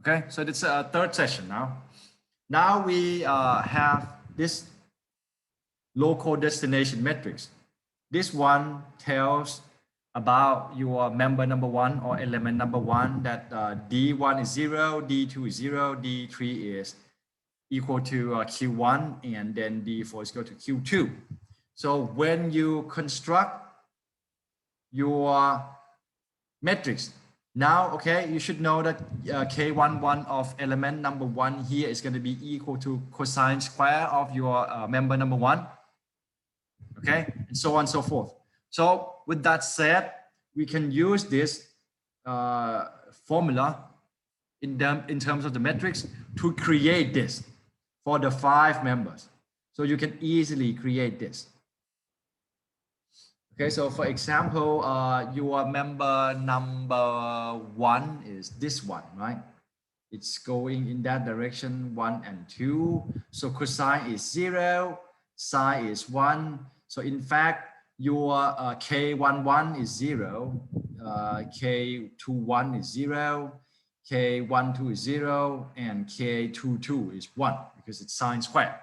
Okay, so it's a third session now. Now we have this local destination matrix. This one tells about your member number one or element number one, that D1 is 0, D2 is 0, D3 is equal to Q1, and then D4 is equal to Q2. So when you construct your matrix, now, okay, you should know that K11 of element number one here is going to be equal to cosine square of your member number one. Okay, and so on and so forth. So with that said, we can use this formula in terms of the matrix to create this for the 5 members. So you can easily create this. Okay, so for example, your member number one is this one, right? It's going in that direction, 1 and 2. So cosine is 0, sine is 1. So in fact, your K11 is 0, K21 is 0, K12 is 0, and K22 is 1 because it's sine squared.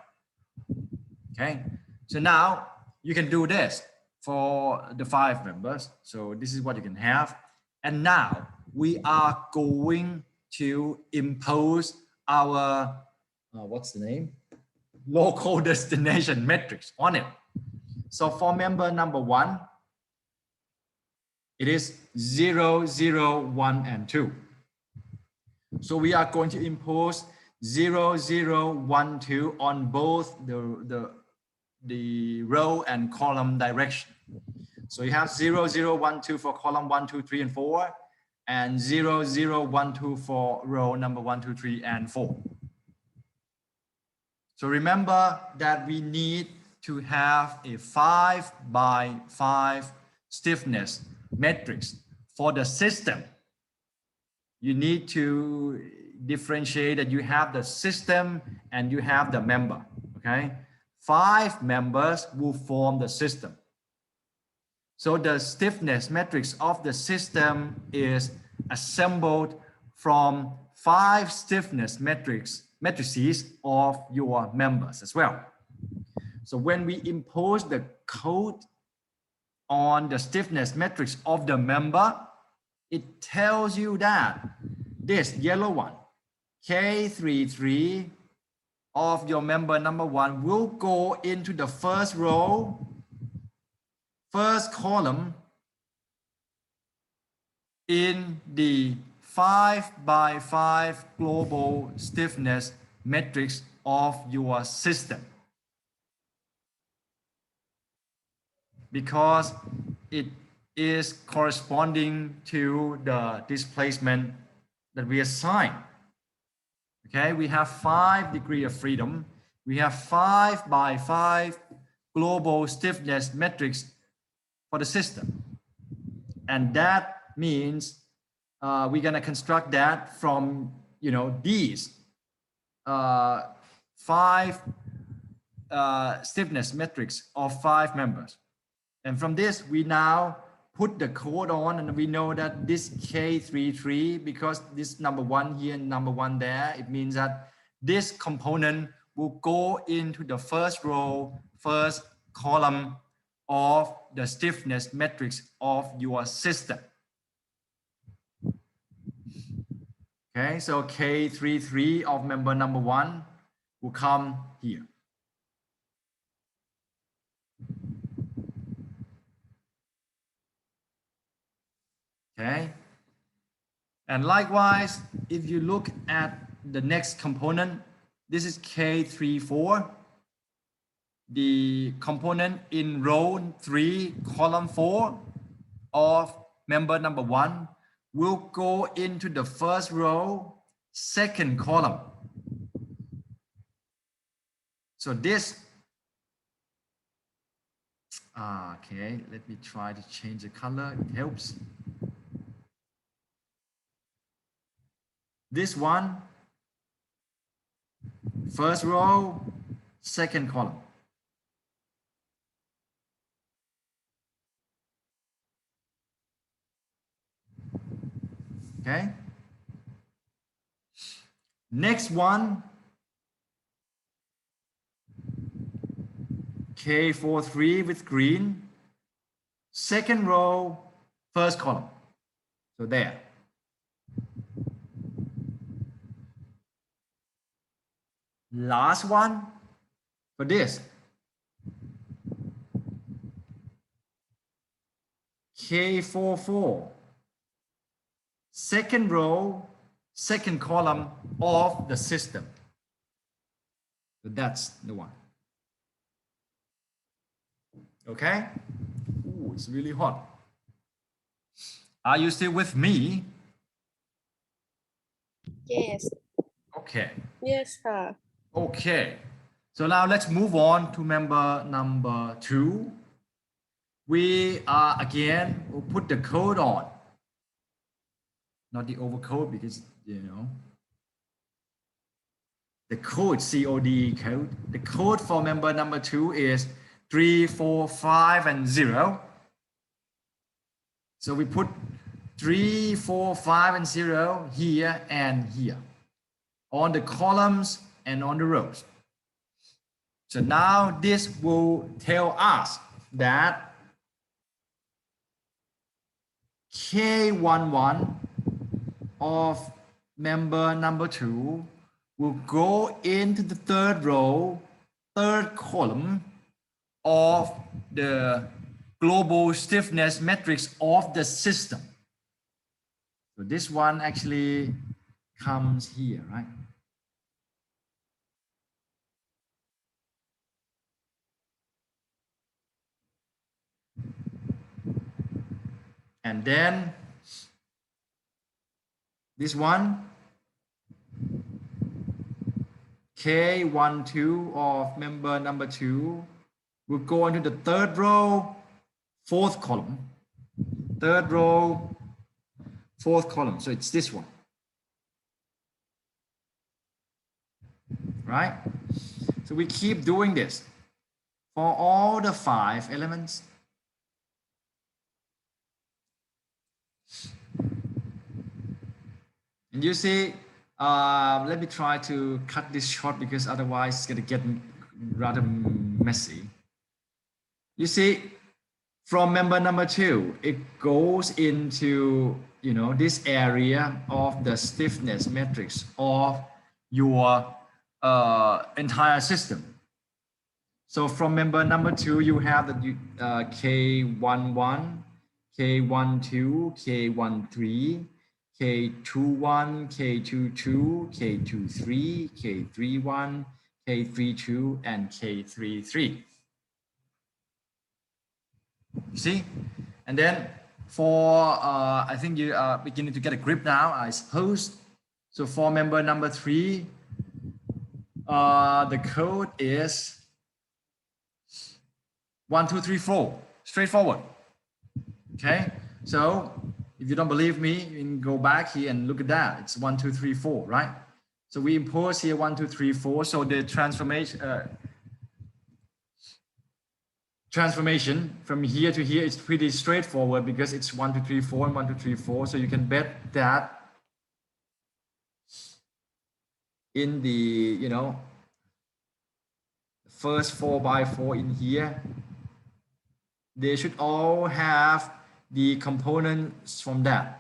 Okay, so now you can do this for the 5 members. So this is what you can have. And now we are going to impose our, what's the name? Local destination matrix on it. So for member number one, it is 0, 0, 1, and 2. So we are going to impose 0, 0, 1, 2 on both the row and column direction. So you have 0, 0, 1, 2 for column 1, 2, 3, and 4, and 0, 0, 1, 2 for row number 1, 2, 3, and 4. So remember that we need to have a 5 by 5 stiffness matrix for the system. You need to differentiate that you have the system and you have the member, okay? 5 members will form the system. So the stiffness matrix of the system is assembled from 5 stiffness matrices of your members as well. So when we impose the code on the stiffness matrix of the member, it tells you that this yellow one, K33 of your member number one, will go into the first row, first column in the 5 by 5 global stiffness matrix of your system, because it is corresponding to the displacement that we assign. Okay, we have 5 degrees of freedom. We have 5 by 5 global stiffness matrix for the system. And that means we're going to construct that from, you know, these 5 stiffness matrix of 5 members. And from this, we now put the code on, and we know that this K33, because this number 1 here and number 1 there, it means that this component will go into the first row, first column of the stiffness matrix of your system. Okay, so K33 of member number 1 will come here. Okay, and likewise, if you look at the next component, this is K34, the component in row 3, column 4 of member number 1 will go into the first row, second column. So this, okay, let me try to change the color, it helps. This one, first row, second column. Okay. Next one, K43 with green. Second row, first column. So there. Last one for this. K44. Second row, second column of the system. So that's the one. Okay? Ooh, it's really hot. Are you still with me? Yes. Okay. Yes, sir. Okay. So now let's move on to member number 2. We are again, we'll put the code on. Not the overcode because, you know, the code, COD code. The code for member number 2 is 3, 4, 5, and 0. So we put 3, 4, 5, and 0 here and here on the columns and on the rows. So now this will tell us that K11 of member number 2 will go into the third row, third column of the global stiffness matrix of the system. So this one actually comes here, right? And then this one, K12 of member number 2 will go into the third row, fourth column. Third row, fourth column. So it's this one. Right? So we keep doing this for all the 5 elements. And you see, let me try to cut this short because otherwise it's going to get rather messy. You see, from member number 2, it goes into, you know, this area of the stiffness matrix of your entire system. So from member number 2, you have the K11, K12, K13, K21, K22, K23, K31, K32, and K33. You see? And then for, I think you are beginning to get a grip now, I suppose. So for member number 3, the code is 1, 2, 3, 4, straightforward. Okay, so if you don't believe me, you can go back here and look at that. It's 1, 2, 3, 4, right? So we impose here 1, 2, 3, 4. So the transformation from here to here is pretty straightforward because it's 1, 2, 3, 4 and 1, 2, 3, 4. So you can bet that in the, you know, first 4 by 4 in here, they should all have the components from that.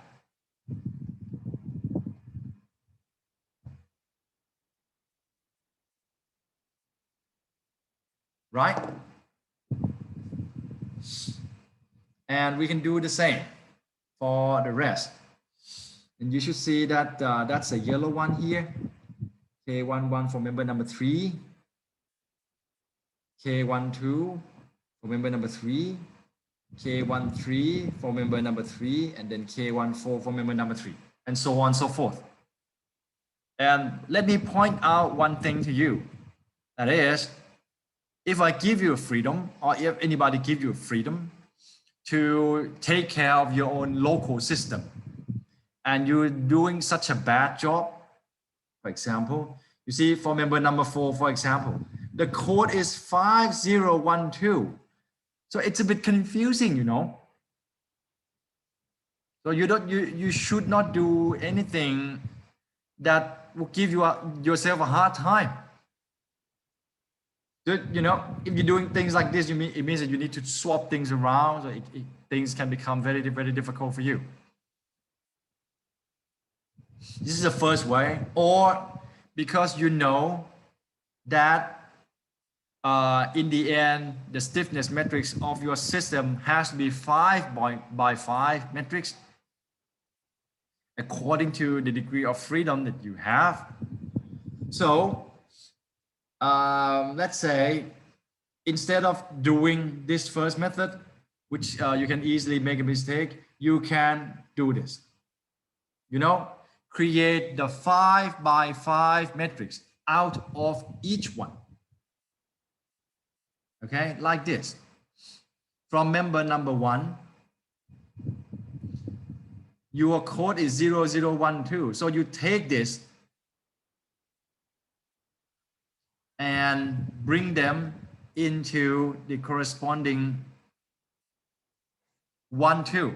Right? And we can do the same for the rest. And you should see that that's a yellow one here. K11 for member number 3. K12 for member number 3. K13 for member number 3. And then K14 for member number 3. And so on and so forth. And let me point out one thing to you. That is, if I give you a freedom, or if anybody give you a freedom to take care of your own local system, and you're doing such a bad job, for example, you see for member number 4, for example, the code is 5012. So it's a bit confusing, you know. So you should not do anything that will give yourself a hard time. You know, if you're doing things like this, it means that you need to swap things around, so things can become very, very difficult for you. This is the first way, or because you know that in the end, the stiffness matrix of your system has to be 5 by 5 matrix according to the degree of freedom that you have. So let's say instead of doing this first method, which you can easily make a mistake, you can do this. You know, create the 5 by 5 matrix out of each one. Okay, like this. From member number 1, your code is 0012. So you take this and bring them into the corresponding 1, 2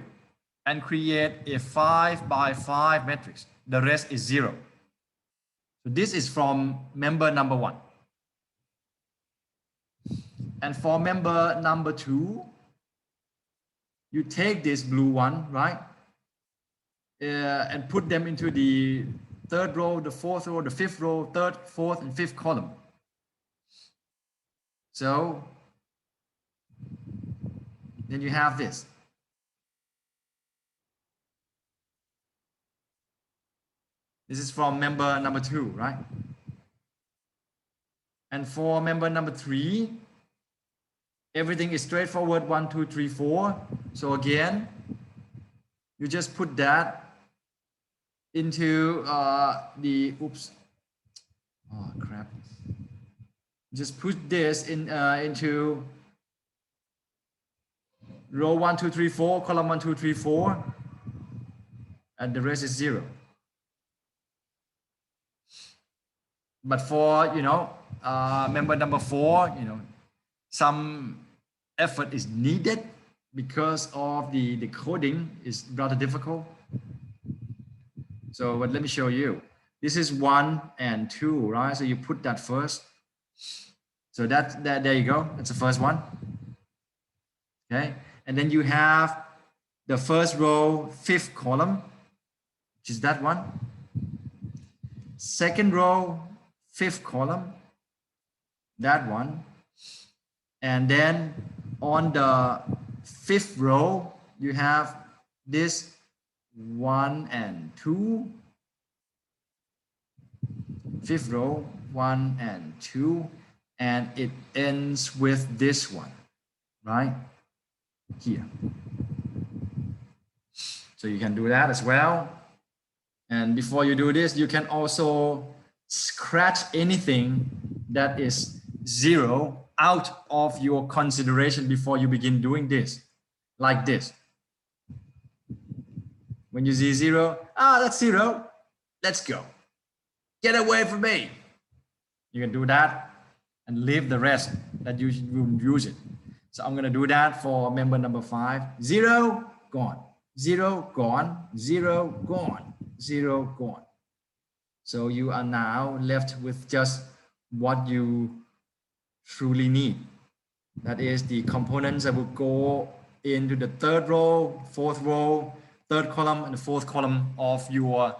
and create a 5 by 5 matrix. The rest is 0. So this is from member number 1. And for member number 2, you take this blue one, right? And put them into the 3rd row, the 4th row, the 5th row, 3rd, 4th, and 5th column. So then you have this. This is from member number 2, right? And for member number 3, everything is straightforward, 1, 2, 3, 4. So again, you just put that into the, oops, oh crap. Just put this in into row 1, 2, 3, 4, column 1, 2, 3, 4, and the rest is 0. But for, you know, member number 4, you know, some effort is needed because of the coding is rather difficult. So but let me show you. This is 1 and 2, right? So you put that first. So that there you go. That's the first one. Okay, and then you have the first row, 5th column, which is that one. Second row, 5th column, that one. And then on the 5th row, you have this 1 and 2. 5th row, 1 and 2. And it ends with this one, right? Here. So you can do that as well. And before you do this, you can also scratch anything that is 0 out of your consideration before you begin doing this, like this. When you see 0, that's 0, let's go. Get away from me. You can do that and leave the rest that you will use it. So I'm gonna do that for member number 5. 0, gone. 0, gone. 0, gone. 0, gone. So you are now left with just what you truly need. That is the components that will go into the 3rd row, 4th row, 3rd column, and the 4th column of your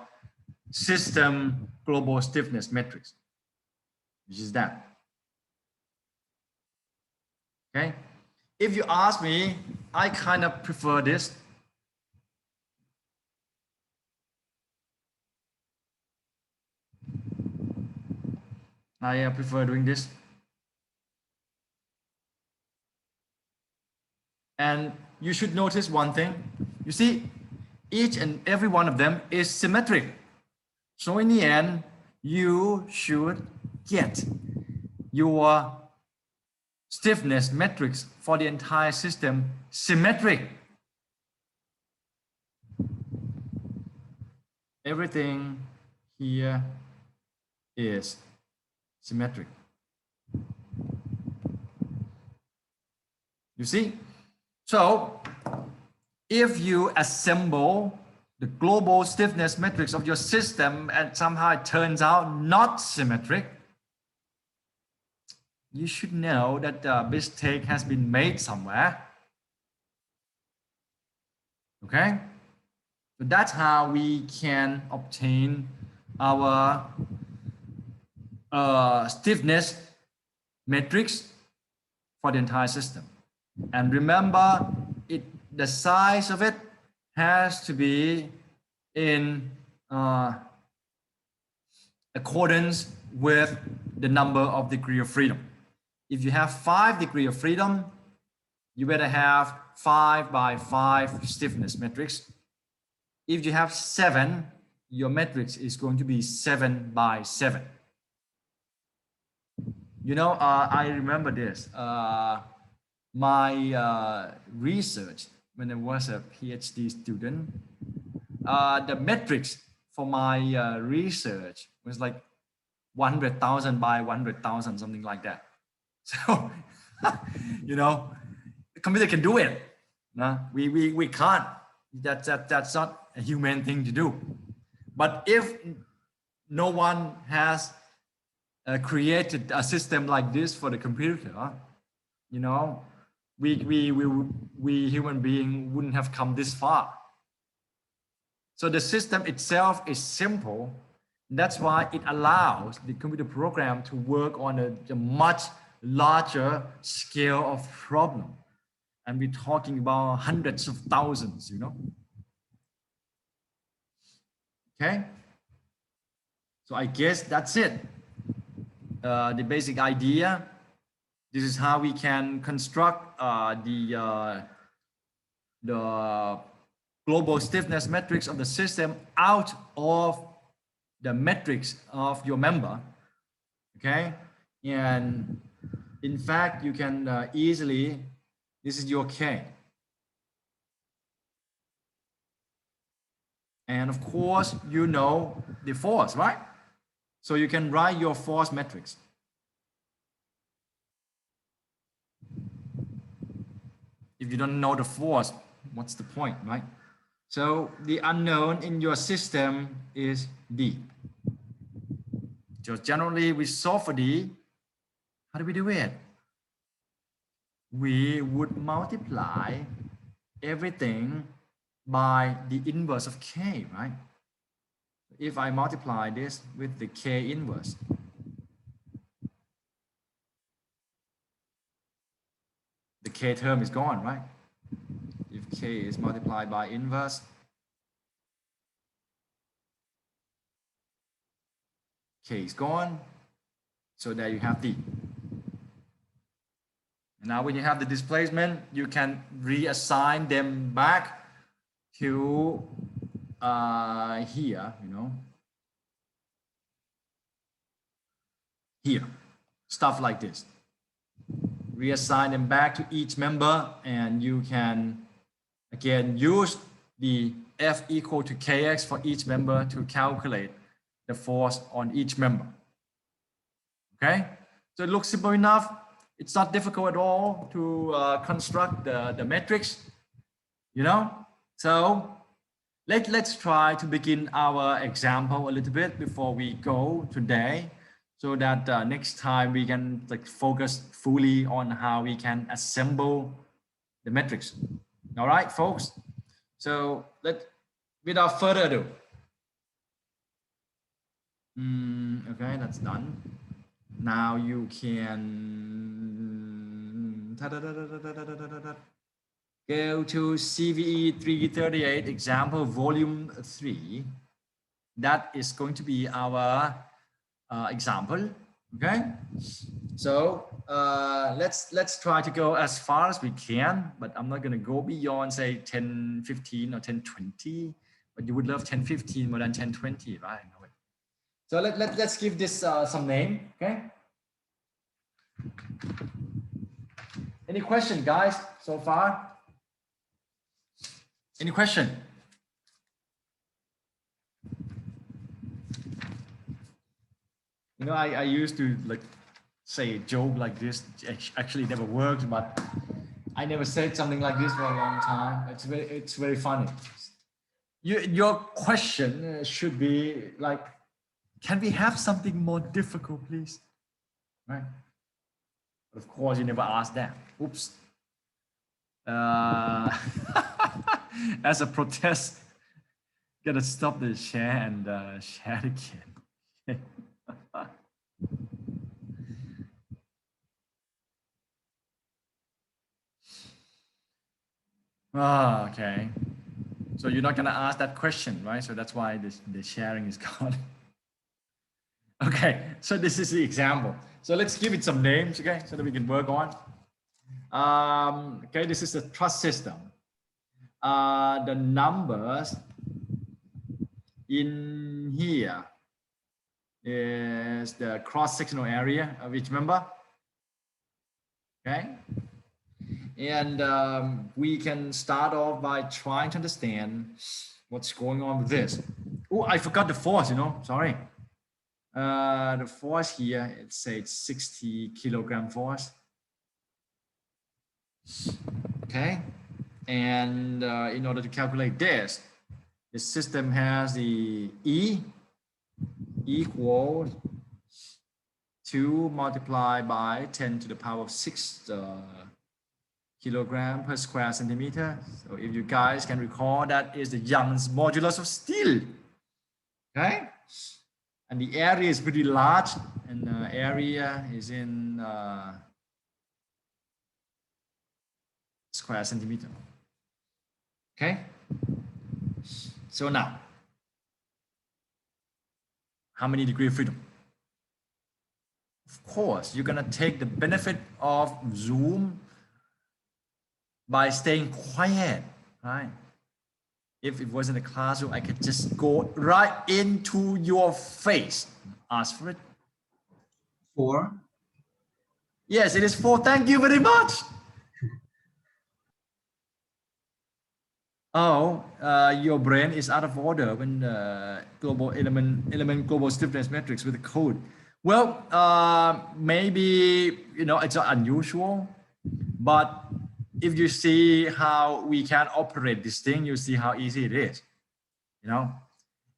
system global stiffness matrix, which is that. Okay. If you ask me, I kind of prefer this. I prefer doing this. And you should notice one thing. You see, each and every one of them is symmetric. So in the end, you should get your stiffness matrix for the entire system symmetric. Everything here is symmetric. You see? So if you assemble the global stiffness matrix of your system and somehow it turns out not symmetric, you should know that the mistake has been made somewhere. Okay, so that's how we can obtain our stiffness matrix for the entire system. And remember, the size of it has to be in accordance with the number of degree of freedom. If you have 5 degrees of freedom, you better have 5 by 5 stiffness matrix. If you have 7, your matrix is going to be 7 by 7. You know, I remember this. My research when I was a PhD student, the matrix for my research was like 100,000 by 100,000, something like that. So, you know, the computer can do it. No, we can't. That's not a human thing to do. But if no one has created a system like this for the computer, you know, we human being wouldn't have come this far. So the system itself is simple. That's why it allows the computer program to work on a much larger scale of problem. And we're talking about hundreds of thousands, you know. Okay. So I guess that's it. The basic idea. This is how we can construct the global stiffness matrix of the system out of the matrix of your member. Okay. And in fact, you can easily, this is your K. And of course, you know the force, right? So you can write your force matrix. If you don't know the force, what's the point, right? So the unknown in your system is D. Just generally, we solve for D. How do we do it? We would multiply everything by the inverse of K, right? If I multiply this with the K inverse, the K term is gone, right? If K is multiplied by inverse, K is gone. So there you have D. And now when you have the displacement, you can reassign them back to here, you know, here, stuff like this. Reassign them back to each member, and you can again use the F equal to Kx for each member to calculate the force on each member. Okay, so it looks simple enough. It's not difficult at all to construct the matrix, you know. So let's try to begin our example a little bit before we go today, so that next time we can like focus fully on how we can assemble the matrix. All right, folks. So without further ado, okay, that's done. Now you can go to CVE 338 example volume 3. That is going to be our example. Okay, so let's try to go as far as we can, but I'm not going to go beyond say 10:15 or 10:20, but you would love 10:15 more than 10:20, right? So let's give this some name. Okay, any question, guys, so far? Any question? You know, I used to like say a joke like this. Actually never worked, but I never said something like this for a long time. It's very funny. your question should be like, can we have something more difficult, please? Right? But of course, you never ask that. Oops. As a protest, gotta stop the share and share it again. Okay. So you're not gonna ask that question, right? So that's why the sharing is gone. Okay, so this is the example. So let's give it some names, okay, so that we can work on. Okay, this is the trust system. The numbers in here is the cross-sectional area of each member. Okay, and we can start off by trying to understand what's going on with this. Oh, I forgot the force, sorry. The force here, it says 60 kilogram force. Okay, and in order to calculate this, the system has the E equals 2 multiplied by 10 to the power of 6 kilogram per square centimeter. So if you guys can recall, that is the Young's modulus of steel. Okay, and the area is pretty large, and the area is in square centimeter. Okay, so now, how many degrees of freedom? Of course, you're gonna take the benefit of Zoom by staying quiet, right? If it wasn't a classroom, I could just go right into your face. Ask for it. 4. Yes, it is 4. Thank you very much. Oh, your brain is out of order when global element global stiffness matrix with the code. Well, maybe it's not unusual, but if you see how we can operate this thing, you see how easy it is.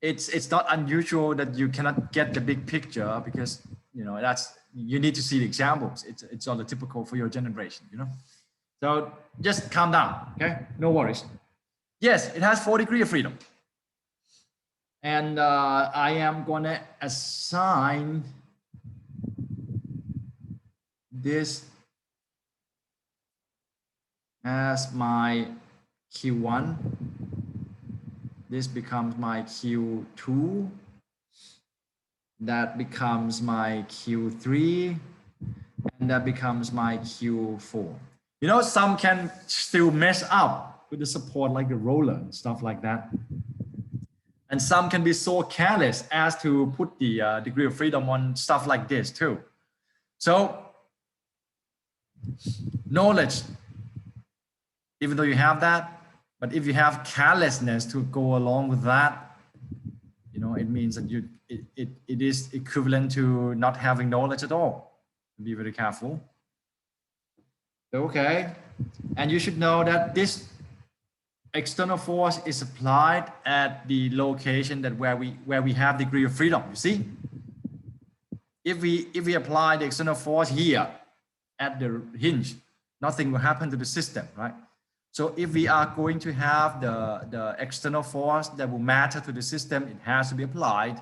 It's not unusual that you cannot get the big picture, because you need to see the examples. It's all the typical for your generation. So just calm down, okay? No worries. Yes, it has 4 degrees of freedom. And I am going to assign this as my Q1. This becomes my Q2. That becomes my Q3. And that becomes my Q4. Some can still mess up with the support, like the roller and stuff like that. And some can be so careless as to put the degree of freedom on stuff like this too. So knowledge, even though you have that, but if you have carelessness to go along with that, it means that it is equivalent to not having knowledge at all. Be very careful. Okay, and you should know that this external force is applied at the location that where we have degree of freedom. You see, if we apply the external force here at the hinge, nothing will happen to the system, right? So if we are going to have the external force that will matter to the system, it has to be applied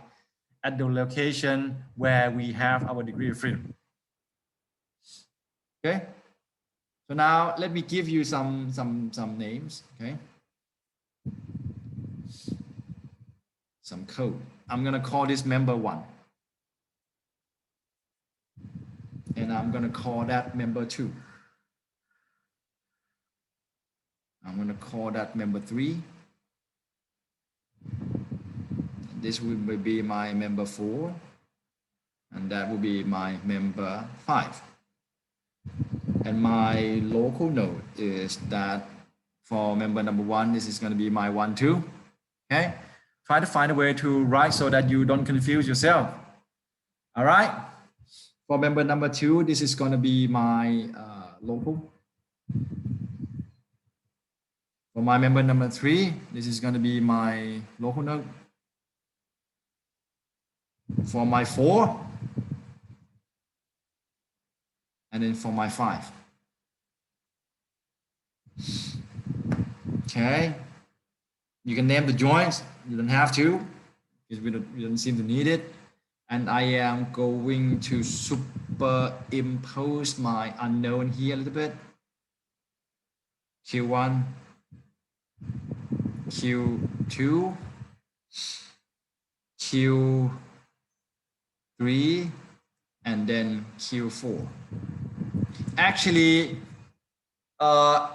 at the location where we have our degree of freedom. Okay, so now let me give you some names. Okay, some code. I'm gonna call this member 1, and I'm gonna call that member 2. I'm going to call that member 3. This will be my member 4, and that will be my member 5. And my local node is that for member number 1, this is going to be my 1, 2. Okay, try to find a way to write so that you don't confuse yourself. All right, for member number 2, this is going to be my local. For my member number 3, this is going to be my local node. For my 4, and then for my 5. Okay, you can name the joints, you don't have to, because we don't seem to need it. And I am going to superimpose my unknown here a little bit. Q1, Q2, Q3, and then Q4. Actually,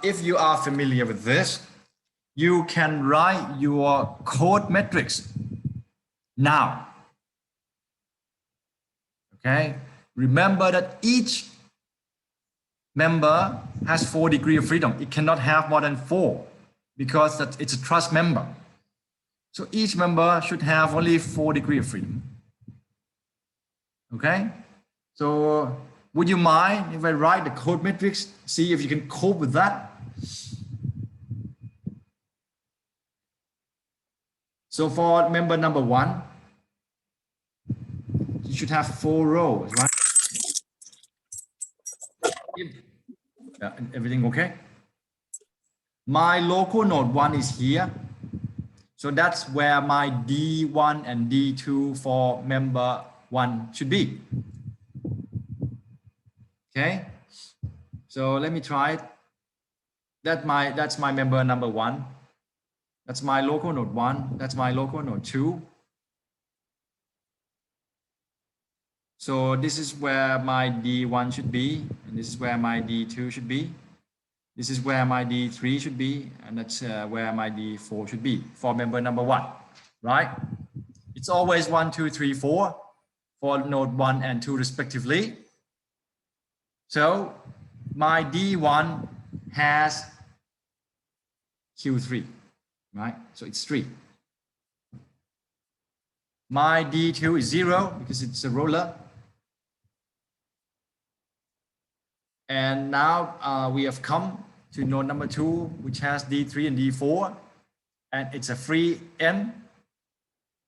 if you are familiar with this, you can write your code metrics now. Okay, remember that each member has 4 degrees of freedom. It cannot have more than 4 because it's a trust member. So each member should have only 4 degrees of freedom. Okay, so would you mind if I write the code metrics, see if you can cope with that? So for member number 1, you should have 4 rows, right? Everything okay? My local node 1 is here. So that's where my D1 and D2 for member 1 should be. Okay. So let me try it. That's my member number 1. That's my local node 1. That's my local node 2. So this is where my D1 should be, and this is where my D2 should be. This is where my D3 should be, and that's where my D4 should be for member number 1, right? It's always 1, 2, 3, 4 for node 1 and 2 respectively. So my D1 has Q3, right? So it's 3. My D2 is 0 because it's a roller. And now we have come to node number 2, which has D3 and D4, and it's a free N.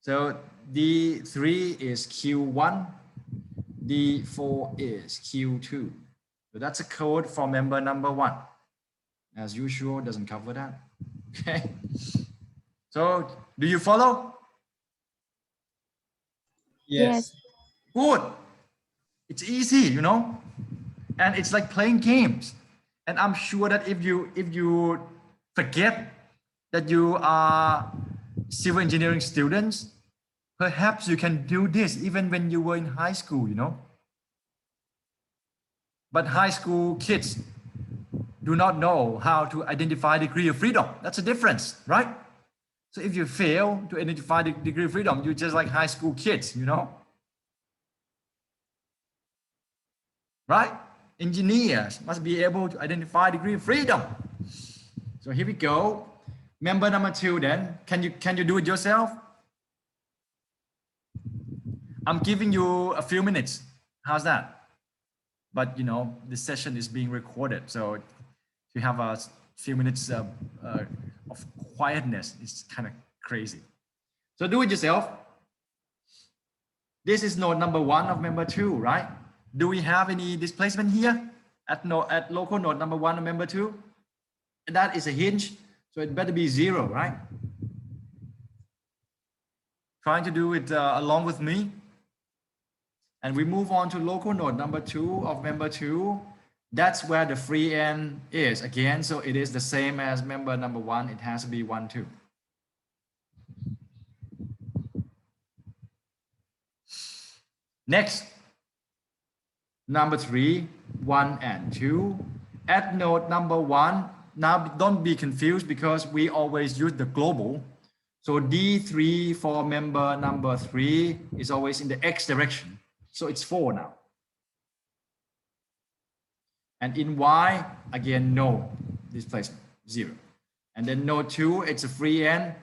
So D3 is Q1, D4 is Q2. So that's a code for member number 1. As usual, doesn't cover that. Okay. So do you follow? Yes. Good. It's easy, you know, and it's like playing games. And I'm sure that if you forget that you are civil engineering students, perhaps you can do this even when you were in high school, you know. But high school kids do not know how to identify degree of freedom. That's a difference, right? So if you fail to identify the degree of freedom, you're just like high school kids, you know. Right? Engineers must be able to identify degree of freedom. So here we go. Member number 2 then. Can you do it yourself? I'm giving you a few minutes. How's that? But you know, this session is being recorded. So to have a few minutes of quietness is kind of crazy. So do it yourself. This is node number 1 of member 2, right? Do we have any displacement here at local node number 1 of member 2? And that is a hinge, so it better be 0, right? Trying to do it along with me. And we move on to local node number 2 of member 2. That's where the free end is again. So it is the same as member number 1. It has to be 1, 2. Next, number 3, 1 and 2. At node number 1, now don't be confused because we always use the global. So D3 for member number 3 is always in the X direction. So it's 4 now. And in Y, again, no displacement, 0. And then node 2, it's a free end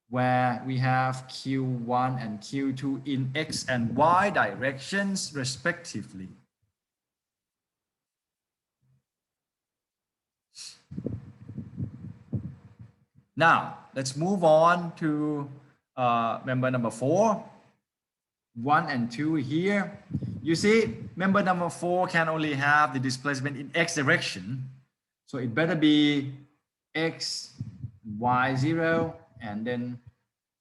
where we have Q1 and Q2 in X and Y directions respectively. Now, let's move on to member number 4. 1 and 2 here. You see, member number 4 can only have the displacement in x direction. So it better be x, y 0, and then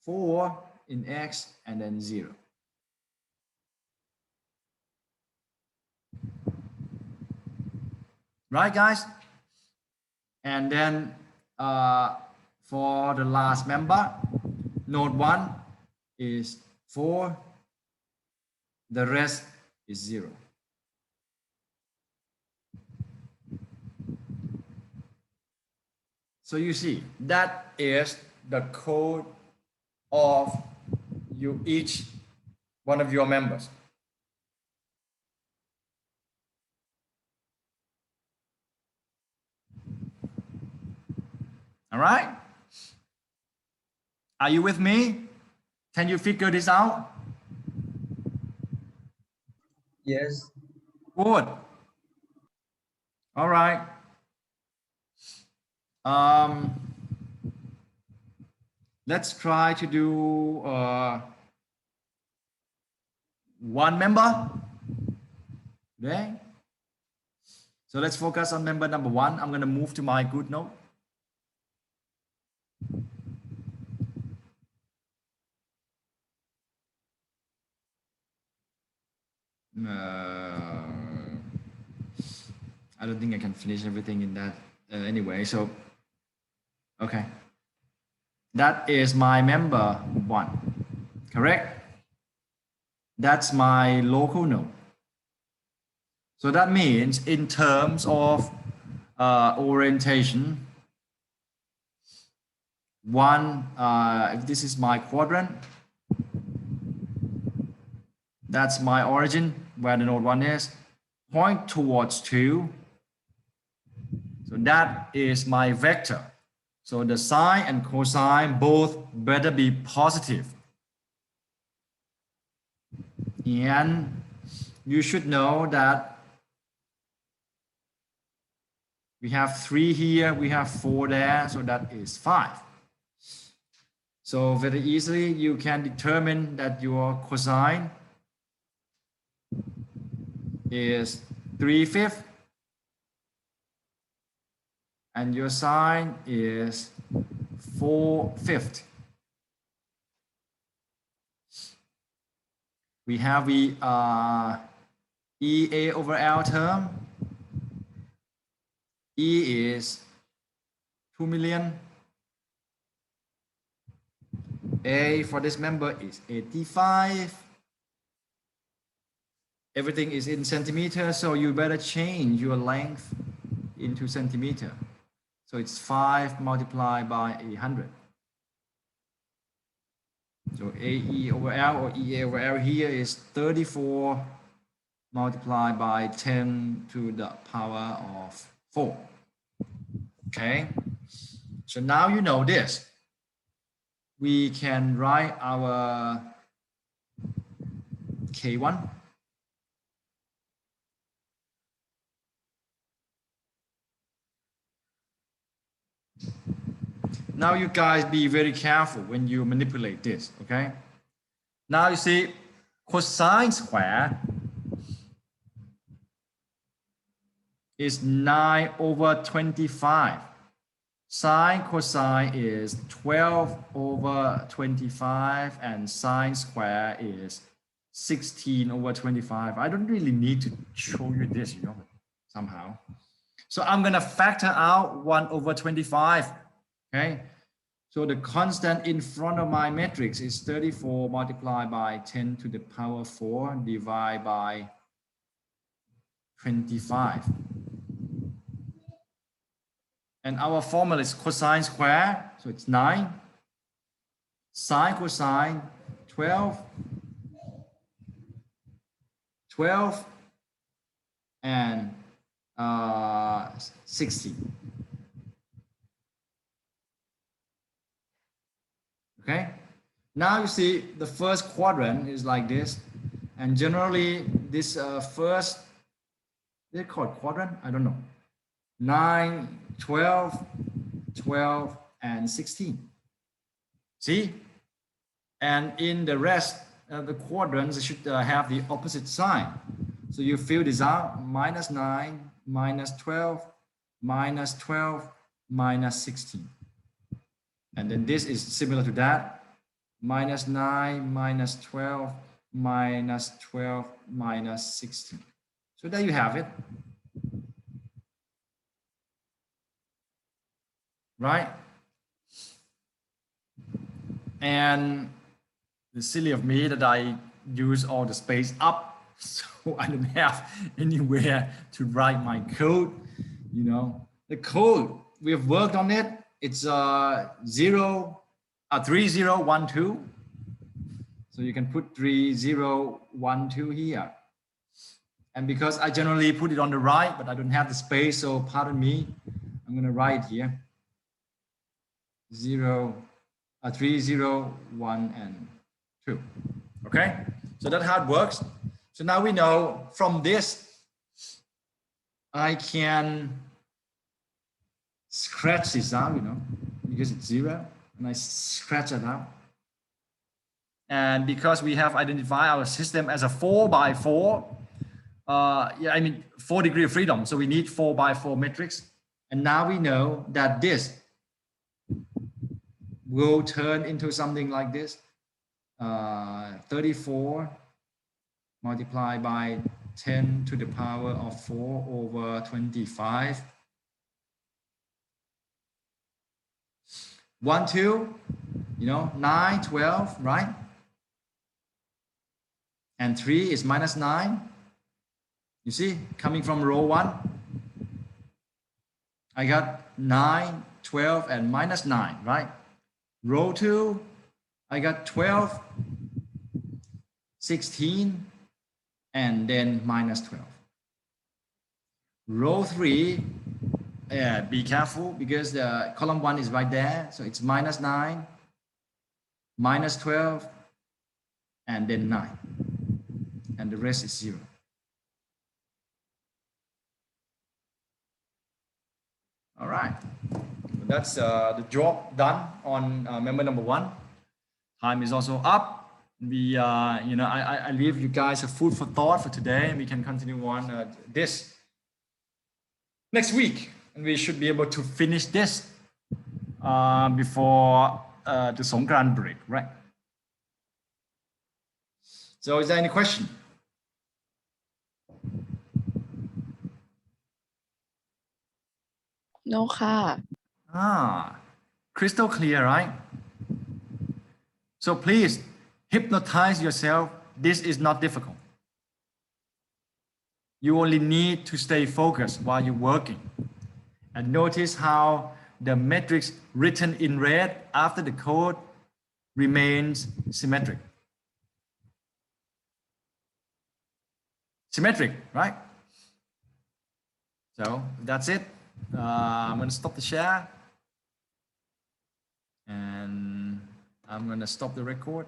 4 in x, and then 0. Right, guys? And then for the last member, node 1 is 4. The rest is 0. So you see, that is the code of each one of your members. All right? Are you with me? Can you figure this out? Yes. Good. All right. Let's try to do one member. Okay. So let's focus on member number 1. I'm going to move to my good note. I don't think I can finish everything in that anyway. So, okay. That is my member 1, correct? That's my local node. So that means in terms of orientation, 1, if this is my quadrant, that's my origin where the node 1 is, point towards 2. So that is my vector. So the sine and cosine both better be positive. And you should know that we have 3 here, we have 4 there, so that is 5. So very easily you can determine that your cosine is 3/5 and your sine is 4/5. We have the EA over L term. E is 2 million. A for this member is 85. Everything is in centimeters, so you better change your length into centimeter. So it's 5 multiplied by 100. So AE over L or EA over L here is 34 multiplied by 10 to the power of 4. Okay, so now you know this. We can write our K1. Now you guys be very careful when you manipulate this, okay? Now you see cosine square is 9 over 25. Sine cosine is 12 over 25 and sine square is 16 over 25. I don't really need to show you this, somehow. So I'm gonna factor out 1 over 25. Okay, so the constant in front of my matrix is 34 multiplied by 10 to the power 4 divided by 25. And our formula is cosine square, so it's 9. Sine cosine, 12. 12 and 60. Okay, now you see the first quadrant is like this, and generally this first, they call it quadrant, I don't know, 9, 12, 12 and 16. See? And in the rest of the quadrants, it should have the opposite sign. So you fill this out, minus 9, minus 12, minus 12, minus 16. And then this is similar to that, minus 9, minus 12, minus 12, minus 16. So there you have it. Right? And it's silly of me that I use all the space up, so I don't have anywhere to write my code. You know, the code, we have worked on it. It's 3012. So you can put 3012 here. And because I generally put it on the right, but I don't have the space, so pardon me, I'm going to write here 3, 0, 1, and 2. Okay, so that's how it works. So now we know from this, I can scratch this out, you know, because it's 0, and I scratch it out. And because we have identified our system as a 4 by 4, 4 degree of freedom. So we need 4 by 4 matrix. And now we know that this will turn into something like this. 34 multiplied by 10 to the power of 4 over 25. 1, 2, you know, 9, 12, right? And 3 is minus 9. You see, coming from row 1, I got 9, 12, and minus 9, right? Row 2, I got 12, 16, and then minus 12. Row 3, be careful because the column 1 is right there. So it's minus 9, minus 12, and then 9. And the rest is 0. All right, that's the job done on member number 1. Time is also up. We, I leave you guys a food for thought for today, and we can continue on this next week, and we should be able to finish this before the Songkran break, right? So, is there any question? No ค่ะ Crystal clear, right? So please hypnotize yourself. This is not difficult. You only need to stay focused while you're working. And notice how the matrix written in red after the code remains symmetric. Symmetric, right? So that's it. I'm going to stop the share. And I'm going to stop the record.